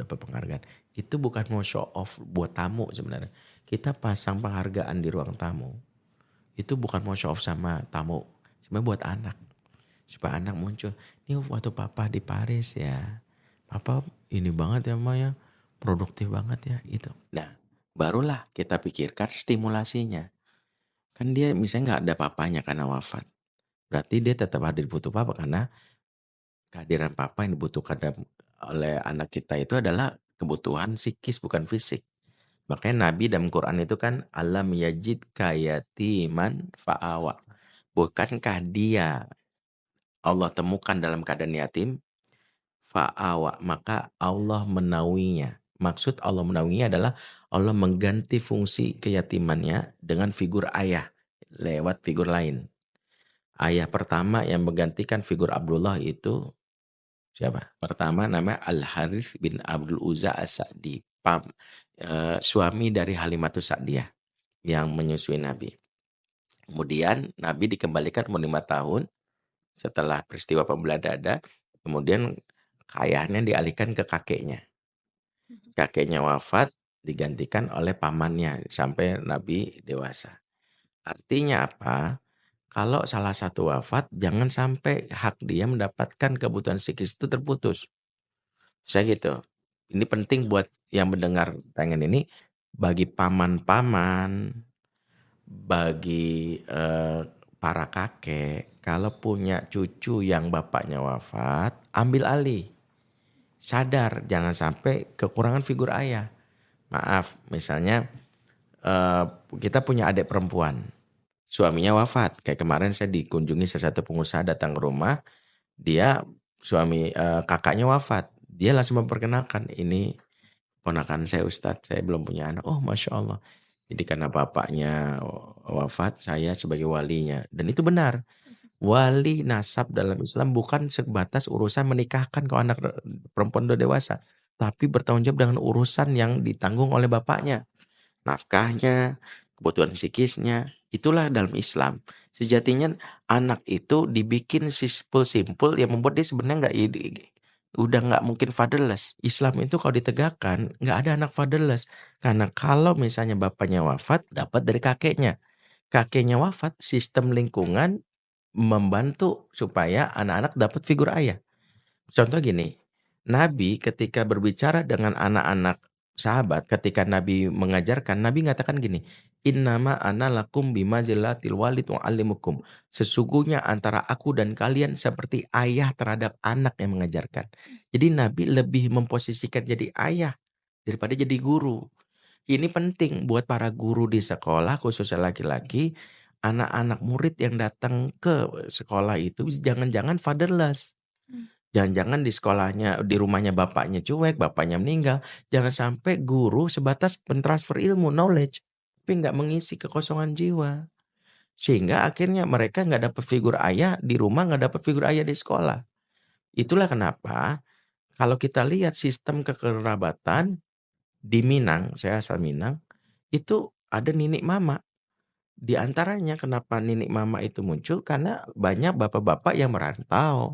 dapat penghargaan. Itu bukan mau show off buat tamu sebenarnya. Kita pasang penghargaan di ruang tamu, itu bukan mau show off sama tamu, sebenarnya buat anak. Supaya anak muncul, "Nih waktu papa di Paris ya, papa ini banget ya Ma ya, produktif banget ya," itu. Nah, barulah kita pikirkan stimulasinya. Kan dia misalnya nggak ada papanya karena wafat, berarti dia tetap hadir butuh papa karena kehadiran papa yang dibutuhkan oleh anak kita itu adalah kebutuhan psikis bukan fisik. Makanya Nabi dalam Quran itu kan, "Alam yajidka yatiman fa'awa." Bukankah dia Allah temukan dalam keadaan yatim, fa'awa, maka Allah menaunginya. Maksud Allah menaunginya adalah Allah mengganti fungsi keyatimannya dengan figur ayah lewat figur lain. Ayah pertama yang menggantikan figur Abdullah itu siapa? Pertama namanya Al-Harits bin Abdul Uzza As-Sa'di, suami dari Halimatus Sa'diyah yang menyusui Nabi. Kemudian Nabi dikembalikan umur 5 tahun setelah peristiwa pembelah dada, kemudian ayahnya dialihkan ke kakeknya. Kakeknya wafat, digantikan oleh pamannya sampai Nabi dewasa. Artinya apa? Kalau salah satu wafat, jangan sampai hak dia mendapatkan kebutuhan psikis itu terputus. Saya gitu. Ini penting buat yang mendengar tayangan ini, bagi paman-paman, bagi para kakek, kalau punya cucu yang bapaknya wafat, ambil alih. Sadar, jangan sampai kekurangan figur ayah. Maaf, misalnya kita punya adik perempuan, suaminya wafat. Kayak kemarin saya dikunjungi salah satu pengusaha datang ke rumah, dia kakaknya wafat. Dia langsung memperkenalkan, "Ini ponakan saya Ustadz, saya belum punya anak." Oh, Masya Allah. Jadi karena bapaknya wafat, saya sebagai walinya. Dan itu benar. Wali nasab dalam Islam bukan sebatas urusan menikahkan kalau anak perempuan udah dewasa, tapi bertanggung jawab dengan urusan yang ditanggung oleh bapaknya. Nafkahnya, kebutuhan psikisnya, itulah dalam Islam. Sejatinya anak itu dibikin simpel-simpel yang membuat dia sebenarnya udah nggak mungkin fatherless. Islam itu kalau ditegakkan nggak ada anak fatherless. Karena kalau misalnya bapaknya wafat, dapat dari kakeknya. Kakeknya wafat, sistem lingkungan membantu supaya anak-anak dapat figur ayah. Contoh gini, Nabi ketika berbicara dengan anak-anak sahabat, ketika Nabi mengajarkan, Nabi mengatakan gini, "Innama ana lakum bimanzilatil walid wa alimukum." Sesungguhnya antara aku dan kalian seperti ayah terhadap anak yang mengajarkan. Jadi Nabi lebih memposisikan jadi ayah daripada jadi guru. Ini penting buat para guru di sekolah, khususnya laki-laki, anak-anak murid yang datang ke sekolah itu jangan-jangan fatherless. Mmm. Jangan-jangan di sekolahnya, di rumahnya bapaknya cuek, bapaknya meninggal. Jangan sampai guru sebatas pentransfer ilmu, knowledge, tapi nggak mengisi kekosongan jiwa. Sehingga akhirnya mereka nggak dapat figur ayah di rumah, nggak dapat figur ayah di sekolah. Itulah kenapa kalau kita lihat sistem kekerabatan di Minang, saya asal Minang, itu ada ninik mama. Di antaranya kenapa ninik mama itu muncul, karena banyak bapak-bapak yang merantau.